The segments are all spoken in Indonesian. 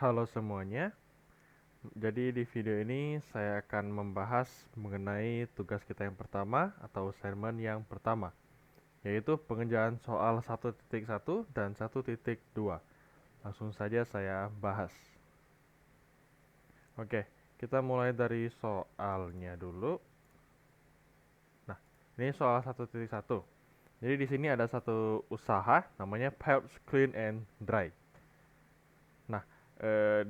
Halo semuanya, jadi di video ini saya akan membahas mengenai tugas kita yang pertama atau assignment yang pertama, yaitu pengerjaan soal 1.1 dan 1.2. Langsung saja saya bahas. Oke, kita mulai dari soalnya dulu. Nah, ini soal 1.1. Jadi di sini ada satu usaha namanya Phelps Clean and Dry. Nah,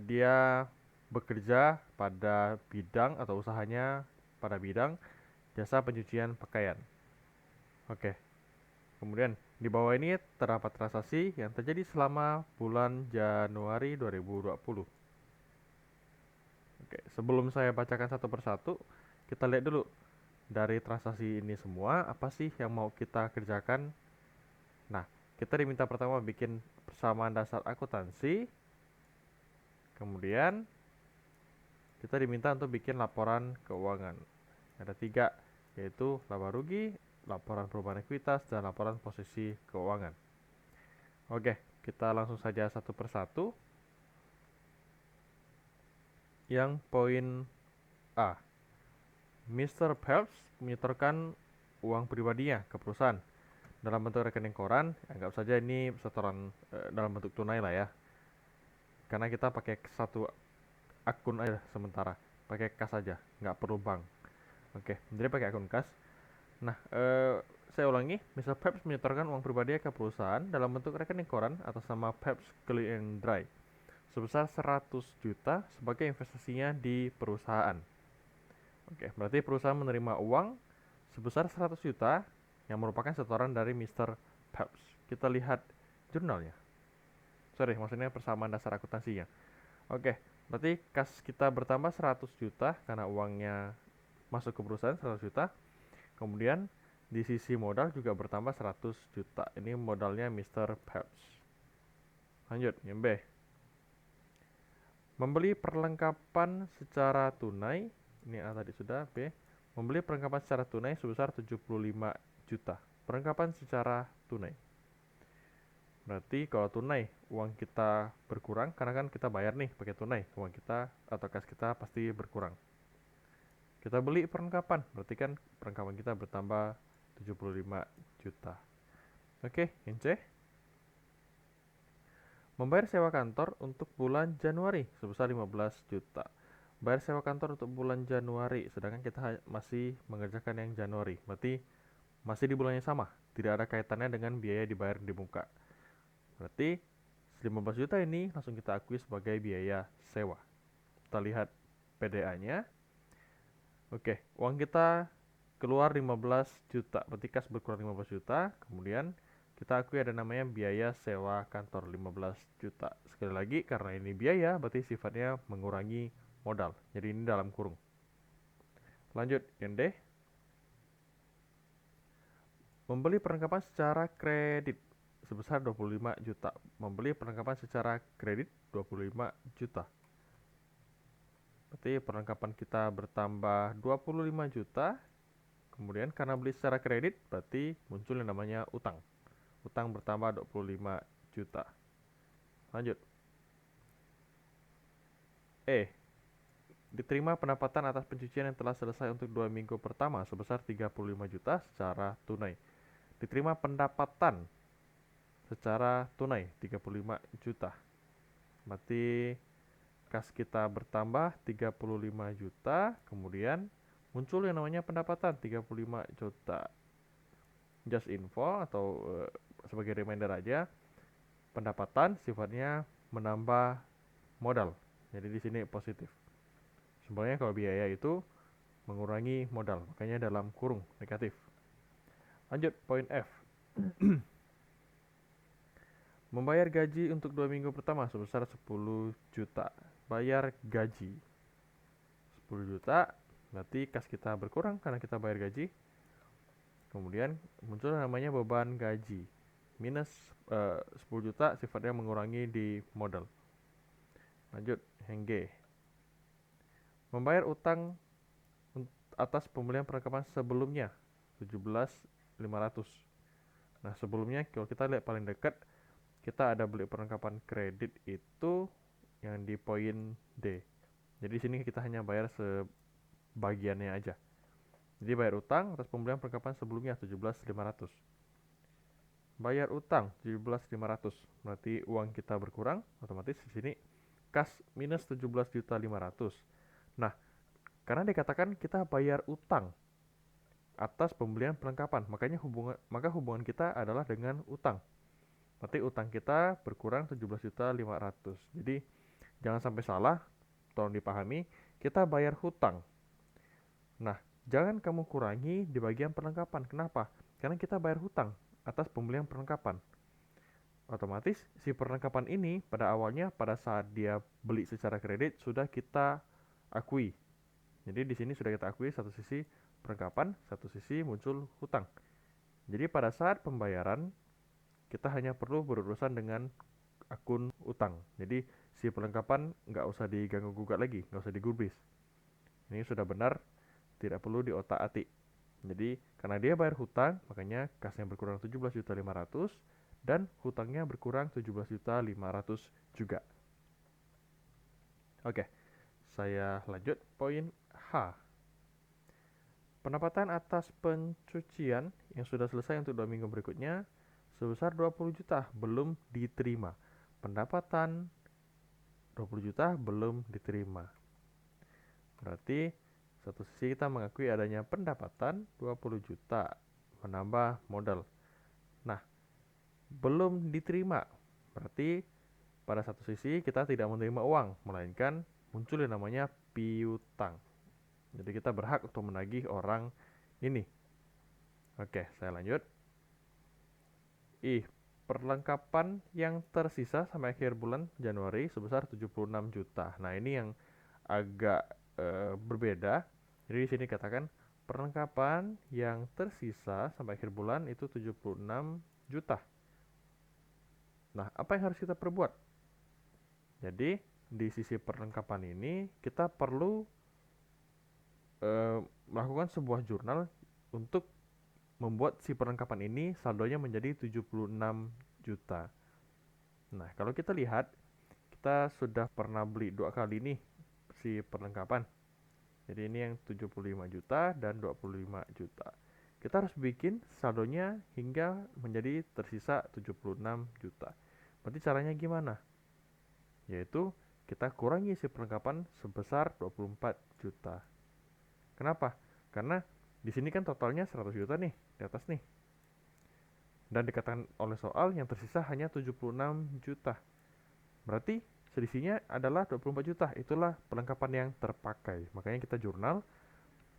dia bekerja pada bidang atau usahanya pada bidang jasa pencucian pakaian. Oke, kemudian di bawah ini terdapat transaksi yang terjadi selama bulan Januari 2020. Oke, sebelum saya bacakan satu persatu, kita lihat dulu dari transaksi ini semua apa sih yang mau kita kerjakan. Nah, kita diminta pertama bikin persamaan dasar akuntansi, kemudian kita diminta untuk bikin laporan keuangan. Ada tiga, yaitu laba rugi, laporan perubahan ekuitas, dan laporan posisi keuangan. Oke, kita langsung saja satu persatu. Yang poin A, Mr. Phelps menyetorkan uang pribadinya ke perusahaan dalam bentuk rekening koran. Anggap saja ini setoran dalam bentuk tunai lah ya, karena kita pakai satu akun aja sementara, pakai kas aja, nggak perlu bank. Oke, jadi pakai akun kas. Nah, saya ulangi, Mr. Phelps menyetorkan uang pribadi ke perusahaan dalam bentuk rekening koran atas nama Phelps Clean and Dry sebesar 100 juta sebagai investasinya di perusahaan. Oke, berarti perusahaan menerima uang sebesar 100 juta yang merupakan setoran dari Mr. Phelps. Kita lihat jurnalnya. Sorry, maksudnya persamaan dasar akuntansinya. Oke, berarti kas kita bertambah 100 juta karena uangnya masuk ke perusahaan 100 juta. Kemudian di sisi modal juga bertambah 100 juta. Ini modalnya Mr. Phelps. Lanjut, yang B. Membeli perlengkapan secara tunai. Ini A tadi sudah. B. Membeli perlengkapan secara tunai sebesar 75 juta. Perlengkapan secara tunai. Berarti kalau tunai, uang kita berkurang karena kan kita bayar nih pakai tunai. Uang kita atau kas kita pasti berkurang. Kita beli perlengkapan, berarti kan perlengkapan kita bertambah 75 juta. Oke, yang C. Membayar sewa kantor untuk bulan Januari sebesar 15 juta. Bayar sewa kantor untuk bulan Januari, sedangkan kita masih mengerjakan yang Januari. Berarti masih di bulan yang sama, tidak ada kaitannya dengan biaya dibayar di muka. Berarti 15 juta ini langsung kita akui sebagai biaya sewa. Kita lihat PDA-nya. Oke, uang kita keluar 15 juta, berarti kas berkurang 15 juta. Kemudian kita akui ada namanya biaya sewa kantor 15 juta. Sekali lagi, karena ini biaya, berarti sifatnya mengurangi modal. Jadi ini dalam kurung. Lanjut, yang D. Membeli perlengkapan secara kredit sebesar 25 juta. Membeli perlengkapan secara kredit 25 juta. Berarti perlengkapan kita bertambah 25 juta. Kemudian karena beli secara kredit, berarti muncul yang namanya utang. Utang bertambah 25 juta. Lanjut. E. Diterima pendapatan atas pencucian yang telah selesai untuk 2 minggu pertama sebesar 35 juta secara tunai. Diterima pendapatan secara tunai 35 juta. Berarti kas kita bertambah 35 juta, kemudian muncul yang namanya pendapatan 35 juta. Just info atau sebagai reminder aja, pendapatan sifatnya menambah modal. Jadi di sini positif. Sebenarnya kalau biaya itu mengurangi modal, makanya dalam kurung negatif. Lanjut, poin F. Membayar gaji untuk 2 minggu pertama sebesar 10 juta. Bayar gaji 10 juta, berarti kas kita berkurang karena kita bayar gaji. Kemudian muncul namanya beban gaji. Minus 10 juta sifatnya mengurangi di modal. Lanjut, yang G. Membayar utang atas pembelian perlengkapan sebelumnya 17.500. Nah, sebelumnya kalau kita lihat paling dekat, kita ada beli perlengkapan kredit itu yang di poin D. Jadi di sini kita hanya bayar sebagiannya aja. Jadi bayar utang atas pembelian perlengkapan sebelumnya 17.500. Bayar utang 17.500. Berarti uang kita berkurang, otomatis di sini kas minus 17.500. Nah, karena dikatakan kita bayar utang atas pembelian perlengkapan, maka hubungan kita adalah dengan utang. Berarti utang kita berkurang 17.500. Jadi jangan sampai salah, tolong dipahami, kita bayar hutang. Nah, jangan kamu kurangi di bagian perlengkapan. Kenapa? Karena kita bayar hutang atas pembelian perlengkapan. Otomatis si perlengkapan ini pada awalnya pada saat dia beli secara kredit sudah kita akui. Jadi di sini sudah kita akui satu sisi perlengkapan, satu sisi muncul hutang. Jadi pada saat pembayaran kita hanya perlu berurusan dengan akun utang. Jadi si perlengkapan nggak usah diganggu gugat lagi, nggak usah digubris. Ini sudah benar, tidak perlu diotak-atik. Jadi karena dia bayar hutang, makanya kasnya berkurang 17.500 dan hutangnya berkurang 17.500 juga. Oke, saya lanjut poin H. Pendapatan atas pencucian yang sudah selesai untuk 2 minggu berikutnya sebesar 20 juta belum diterima. Pendapatan 20 juta belum diterima. Berarti satu sisi kita mengakui adanya pendapatan 20 juta menambah modal. Nah, belum diterima. Berarti pada satu sisi kita tidak menerima uang, melainkan muncul yang namanya piutang. Jadi kita berhak untuk menagih orang ini. Oke, saya lanjut. Perlengkapan yang tersisa sampai akhir bulan Januari sebesar 76 juta. Nah, ini yang agak berbeda. Jadi di sini katakan perlengkapan yang tersisa sampai akhir bulan itu 76 juta. Nah, apa yang harus kita perbuat? Jadi, di sisi perlengkapan ini kita perlu melakukan sebuah jurnal untuk membuat si perlengkapan ini saldonya menjadi 76 juta. Nah, kalau kita lihat, kita sudah pernah beli 2 kali nih si perlengkapan. Jadi ini yang 75 juta dan 25 juta. Kita harus bikin saldonya hingga menjadi tersisa 76 juta. Berarti caranya gimana? Yaitu kita kurangi si perlengkapan sebesar 24 juta. Kenapa? Karena di sini kan totalnya 100 juta nih, di atas nih. Dan dikatakan oleh soal yang tersisa hanya 76 juta. Berarti selisihnya adalah 24 juta. Itulah perlengkapan yang terpakai. Makanya kita jurnal,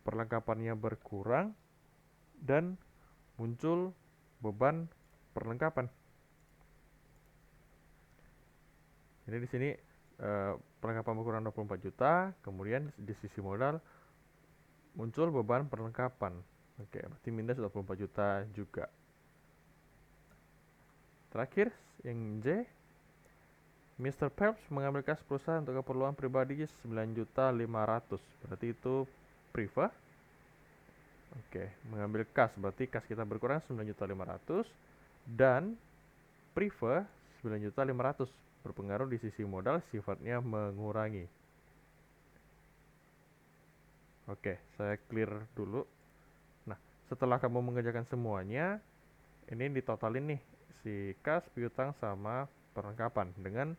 perlengkapannya berkurang dan muncul beban perlengkapan. Jadi di sini perlengkapan berkurang 24 juta, kemudian di sisi modal muncul beban perlengkapan. Oke, berarti minus 24 juta juga. Terakhir, yang J, Mr. Phelps mengambil kas perusahaan untuk keperluan pribadi 9.500.000. Berarti itu priva. Oke, mengambil kas berarti kas kita berkurang 9.500.000 dan priva 9.500.000. Berpengaruh di sisi modal, sifatnya mengurangi. Oke, saya clear dulu. Nah, setelah kamu mengerjakan semuanya, ini ditotalin nih si kas, piutang sama perlengkapan dengan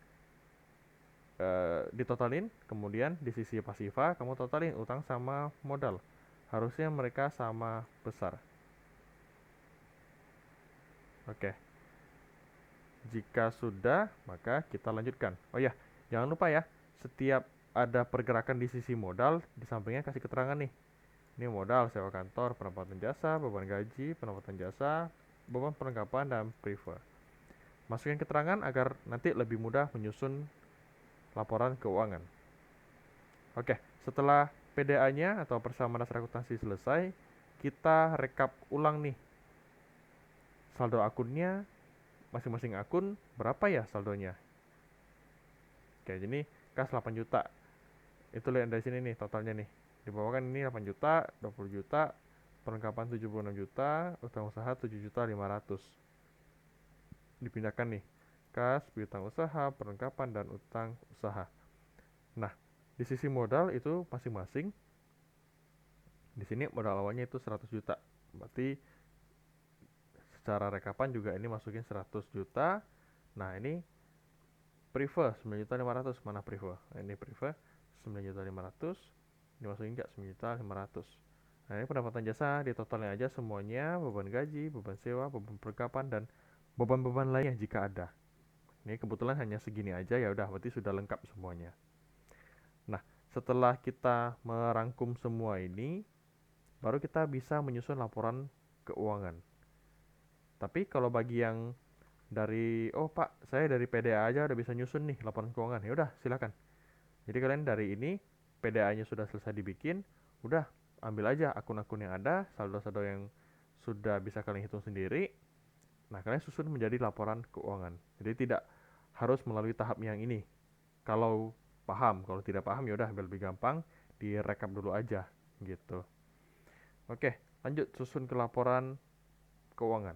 ditotalin, kemudian di sisi pasiva kamu totalin utang sama modal. Harusnya mereka sama besar. Oke. Jika sudah, maka kita lanjutkan. Oh ya, jangan lupa ya, setiap ada pergerakan di sisi modal, di sampingnya kasih keterangan nih. Ini modal, sewa kantor, pendapatan jasa, beban gaji, pendapatan jasa, beban perlengkapan, dan priva. Masukin keterangan agar nanti lebih mudah menyusun laporan keuangan. Oke, setelah PDA-nya atau persamaan dasar akuntansi selesai, kita rekap ulang nih. Saldo akunnya, masing-masing akun berapa ya saldonya? Oke, jadi kas 8 juta. Itu lihat dari sini nih totalnya nih. Di bawah kan ini 8 juta, 20 juta, perlengkapan 76 juta, utang usaha 7.500.000. Dipindahkan nih. Kas, piutang usaha, perlengkapan dan utang usaha. Nah, di sisi modal itu masing-masing, di sini modal awalnya itu 100 juta. Berarti secara rekapan juga ini masukin 100 juta. Nah, ini prefer 9.500.000, mana prefer? Nah, ini prefer 9.500.000. Dimasukin enggak 9.500.000. Nah, ini pendapatan jasa di totalnya aja semuanya, beban gaji, beban sewa, beban perlengkapan, dan beban-beban lainnya jika ada. Ini kebetulan hanya segini aja, ya udah berarti sudah lengkap semuanya. Nah, setelah kita merangkum semua ini, baru kita bisa menyusun laporan keuangan. Tapi kalau bagi yang dari, oh Pak, saya dari PDA aja udah bisa nyusun nih laporan keuangan, ya udah silakan. Jadi kalian dari ini PDA-nya sudah selesai dibikin, udah ambil aja akun-akun yang ada, saldo-saldo yang sudah bisa kalian hitung sendiri. Nah, kalian susun menjadi laporan keuangan. Jadi tidak harus melalui tahap yang ini. Kalau paham, kalau tidak paham ya udah lebih gampang direkap dulu aja gitu. Oke, lanjut susun ke laporan keuangan.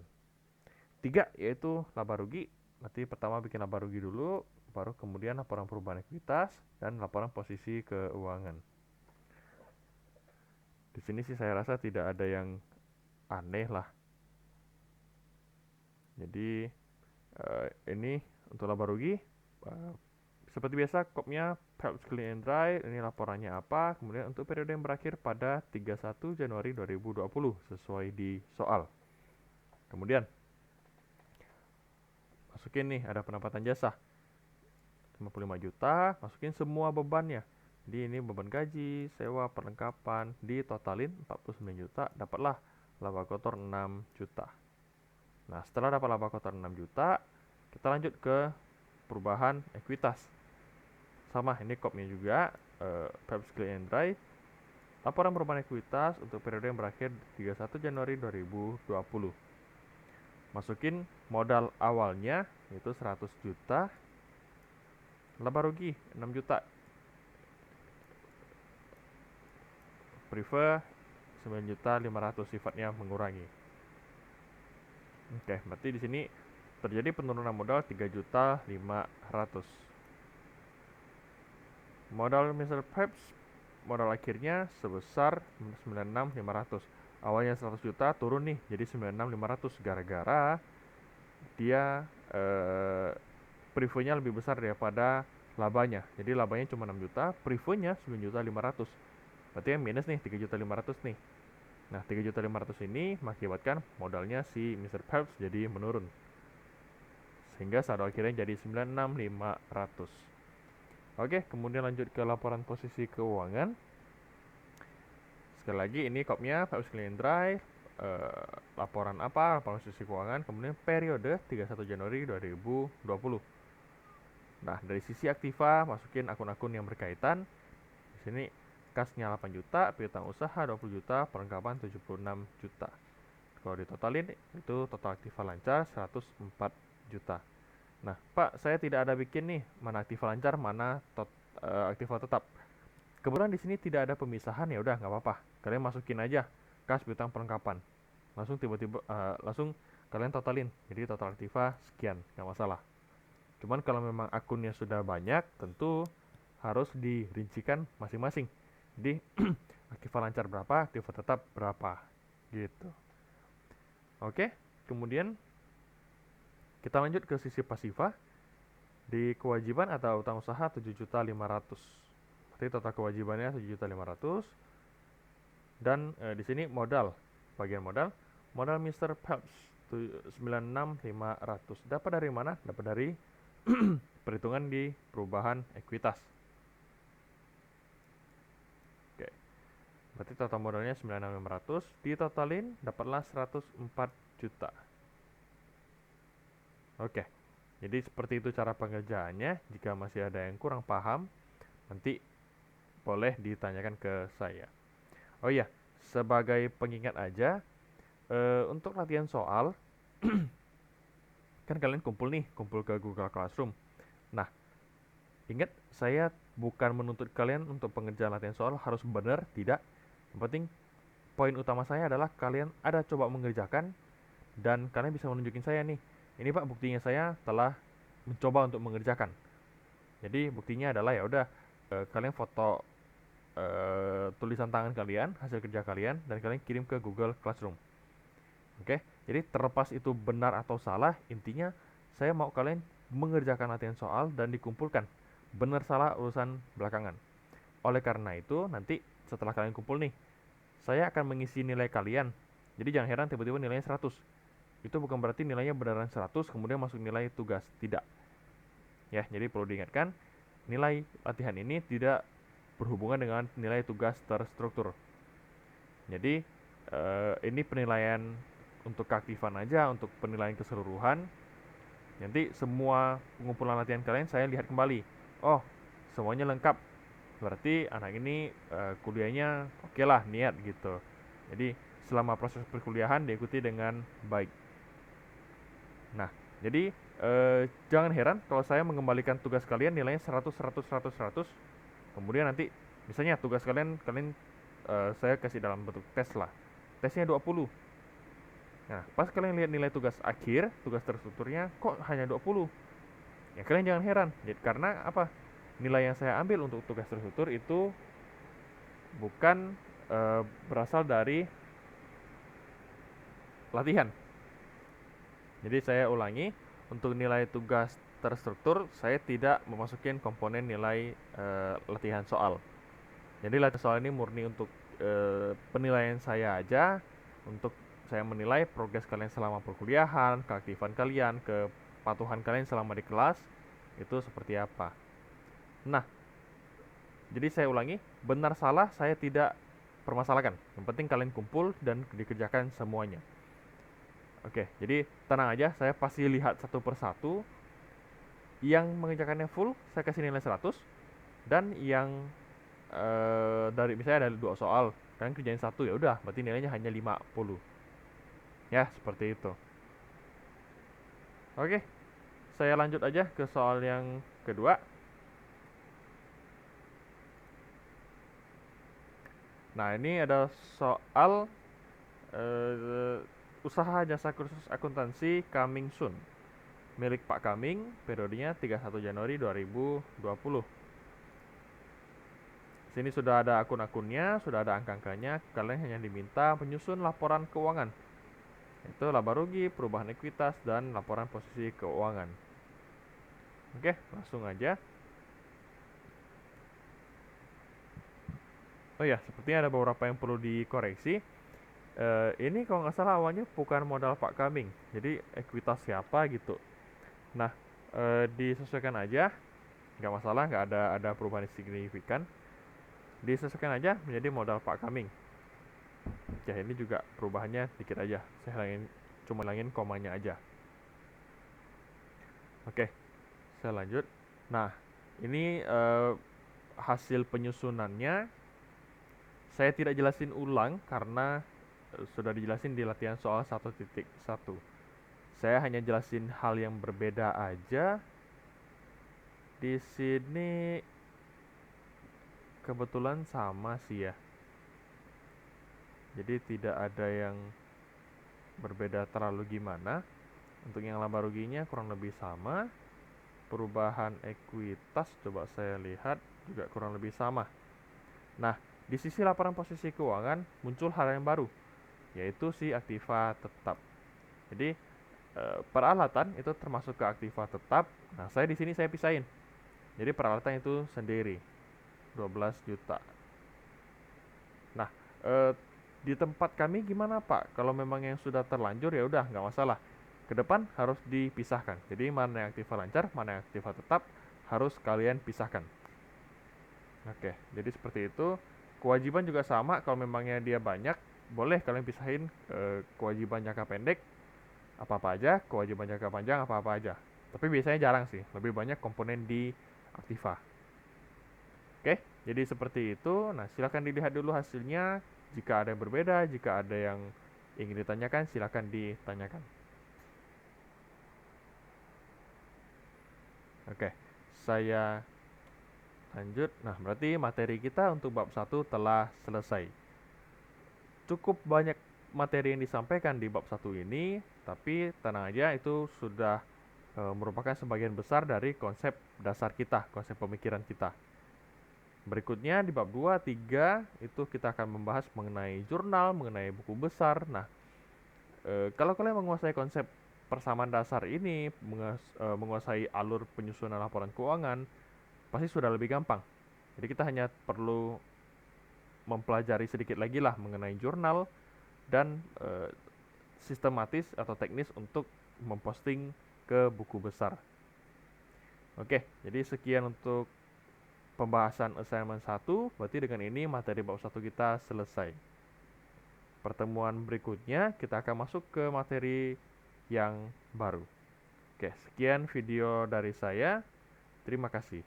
3 yaitu laba rugi. Nanti pertama bikin laba rugi dulu, baru kemudian laporan perubahan ekuitas dan laporan posisi keuangan. Di sini sih saya rasa tidak ada yang aneh lah. Jadi ini untuk laba rugi seperti biasa kopnya perhaps clean and dry. Ini laporannya apa, kemudian untuk periode yang berakhir pada 31 Januari 2020 sesuai di soal. Kemudian masukin nih ada pendapatan jasa 55 juta, masukin semua bebannya. Jadi ini beban gaji, sewa, perlengkapan, ditotalin 49 juta, dapatlah laba kotor 6 juta. Nah, setelah dapat laba kotor 6 juta, kita lanjut ke perubahan ekuitas. Sama, ini kopnya juga, perhaps clean and dry. Laporan perubahan ekuitas untuk periode yang berakhir 31 Januari 2020. Masukin modal awalnya, yaitu 100 juta. Laba rugi 6 juta. Prefer 9.500.000, sifatnya mengurangi. Oke, berarti di sini terjadi penurunan modal 3.500.000. Modal Mr. Peps, modal akhirnya sebesar 96.500. Awalnya 100 juta turun nih jadi 96.500 gara-gara dia previewnya lebih besar daripada labanya. Jadi labanya cuma 6 juta, previewnya 9.500.000. Berarti yang minus nih 3.500.000 nih. Nah, 3.500.000 ini mengakibatkan modalnya si Mr. Peps jadi menurun. Sehingga saldo akhirnya jadi 96.500. Oke, kemudian lanjut ke laporan posisi keuangan. Sekali lagi ini kopnya Peps Clean Dry, laporan apa, laporan posisi keuangan, kemudian periode 31 Januari 2020. Nah, dari sisi aktiva masukin akun-akun yang berkaitan. Di sini kasnya 8 juta, piutang usaha 20 juta, perlengkapan 76 juta. Kalau ditotalin itu total aktiva lancar 104 juta. Nah, Pak, saya tidak ada bikin nih mana aktiva lancar, mana aktiva tetap. Kebetulan di sini tidak ada pemisahan, ya udah nggak apa-apa. Kalian masukin aja kas piutang perlengkapan. Langsung tiba-tiba langsung kalian totalin. Jadi total aktiva sekian, nggak masalah. Cuman kalau memang akunnya sudah banyak, tentu harus dirincikan masing-masing. Jadi aktiva lancar berapa, aktiva tetap berapa, gitu. Oke, kemudian kita lanjut ke sisi pasifa. Di kewajiban atau utang usaha 7.500.000. Berarti total kewajibannya 7.500.000. Dan di sini modal, bagian modal Mr. Peps 96.500. Dapat dari mana? Dapat dari perhitungan di perubahan ekuitas. Oke. Berarti total modalnya 96.500, ditotalin dapatlah 104 juta. Oke. Jadi seperti itu cara pengerjaannya. Jika masih ada yang kurang paham, nanti boleh ditanyakan ke saya. Oh iya, sebagai pengingat aja, untuk latihan soal, kan kalian kumpul ke Google Classroom. Nah, ingat, saya bukan menuntut kalian untuk pengerjaan latihan soal harus benar, tidak. Yang penting, poin utama saya adalah kalian ada coba mengerjakan, dan kalian bisa menunjukin saya nih, ini Pak buktinya saya telah mencoba untuk mengerjakan. Jadi buktinya adalah ya udah kalian foto tulisan tangan kalian, hasil kerja kalian, dan kalian kirim ke Google Classroom. Oke, jadi terlepas itu benar atau salah, intinya saya mau kalian mengerjakan latihan soal dan dikumpulkan. Benar salah urusan belakangan. Oleh karena itu, nanti setelah kalian kumpul nih, saya akan mengisi nilai kalian. Jadi jangan heran tiba-tiba nilainya 100. Itu bukan berarti nilainya beneran 100 kemudian masuk nilai tugas. Tidak. Ya, jadi perlu diingatkan, nilai latihan ini tidak berhubungan dengan nilai tugas terstruktur. Jadi ini penilaian untuk keaktifan aja, untuk penilaian keseluruhan. Nanti semua pengumpulan latihan kalian saya lihat kembali. Oh, semuanya lengkap. Berarti anak ini kuliahnya oke lah, niat gitu. Jadi selama proses perkuliahan diikuti dengan baik. Nah, jadi jangan heran kalau saya mengembalikan tugas kalian nilainya 100 100 100 100. Kemudian nanti misalnya tugas kalian saya kasih dalam bentuk tes lah. Tesnya 20. Nah, pas kalian lihat nilai tugas akhir, tugas terstrukturnya kok hanya 20. Ya kalian jangan heran. Jadi, karena apa? Nilai yang saya ambil untuk tugas terstruktur itu bukan berasal dari latihan. Jadi saya ulangi, untuk nilai tugas terstruktur saya tidak memasukkan komponen nilai latihan soal. Jadi latihan soal ini murni untuk penilaian saya aja, untuk saya menilai progres kalian selama perkuliahan, keaktifan kalian, kepatuhan kalian selama di kelas itu seperti apa. Nah, jadi saya ulangi, benar salah saya tidak permasalahkan. Yang penting kalian kumpul dan dikerjakan semuanya. Oke, jadi tenang aja, saya pasti lihat satu persatu. Yang mengerjakannya full saya kasih nilai 100, dan yang dari misalnya ada 2 soal, kalian kerjain satu, ya udah berarti nilainya hanya 50. Ya, seperti itu. Oke, saya lanjut aja ke soal yang kedua. Nah, ini ada soal usaha jasa kursus akuntansi Coming Soon milik Pak Kaming, periodenya 31 Januari 2020. Sini sudah ada akun-akunnya, sudah ada angka-angkanya. Kalian hanya diminta menyusun laporan keuangan. Itu laba rugi, perubahan ekuitas, dan laporan posisi keuangan. Oke, langsung aja. Oh ya, sepertinya ada beberapa yang perlu dikoreksi. Ini kalau nggak salah awalnya bukan modal Pak Kaming, jadi ekuitas siapa gitu. Nah, disesuaikan aja, nggak masalah, nggak ada perubahan signifikan. Disesuaikan aja menjadi modal Pak Kaming. Ya, ini juga perubahannya dikit aja, saya cuma hilangin komanya aja. Oke, saya lanjut. Nah, ini hasil penyusunannya saya tidak jelasin ulang karena sudah dijelasin di latihan soal 1.1. Saya hanya jelasin hal yang berbeda aja. Di sini kebetulan sama sih ya. Jadi tidak ada yang berbeda terlalu gimana. Untuk yang laba ruginya kurang lebih sama. Perubahan ekuitas coba saya lihat juga kurang lebih sama. Nah, di sisi laporan posisi keuangan muncul hal yang baru, yaitu si aktiva tetap. Jadi peralatan itu termasuk ke aktiva tetap. Nah, saya di sini saya pisahin. Jadi peralatan itu sendiri 12 juta. Nah, di tempat kami gimana Pak? Kalau memang yang sudah terlanjur ya udah nggak masalah. Ke depan harus dipisahkan. Jadi mana yang aktiva lancar, mana yang aktiva tetap harus kalian pisahkan. Oke, jadi seperti itu. Kewajiban juga sama, kalau memangnya dia banyak, boleh kalian pisahin kewajiban jangka pendek apa-apa aja, kewajiban jangka panjang apa-apa aja. Tapi biasanya jarang sih, lebih banyak komponen di aktiva. Oke, jadi seperti itu. Nah, silakan dilihat dulu hasilnya. Jika ada yang berbeda, jika ada yang ingin ditanyakan, silakan ditanyakan. Oke, saya lanjut. Nah, berarti materi kita untuk bab 1 telah selesai. Cukup banyak materi yang disampaikan di bab 1 ini, tapi tenang aja, itu sudah merupakan sebagian besar dari konsep dasar kita, konsep pemikiran kita. Berikutnya di bab 2, 3 itu kita akan membahas mengenai jurnal, mengenai buku besar. Nah, kalau kalian menguasai konsep persamaan dasar ini, menguasai alur penyusunan laporan keuangan, pasti sudah lebih gampang. Jadi kita hanya perlu mempelajari sedikit lagi lah mengenai jurnal dan sistematis atau teknis untuk memposting ke buku besar. Oke, jadi sekian untuk pembahasan assignment 1. Berarti dengan ini materi bab 1 kita selesai. Pertemuan berikutnya kita akan masuk ke materi yang baru. Oke, sekian video dari saya. Terima kasih.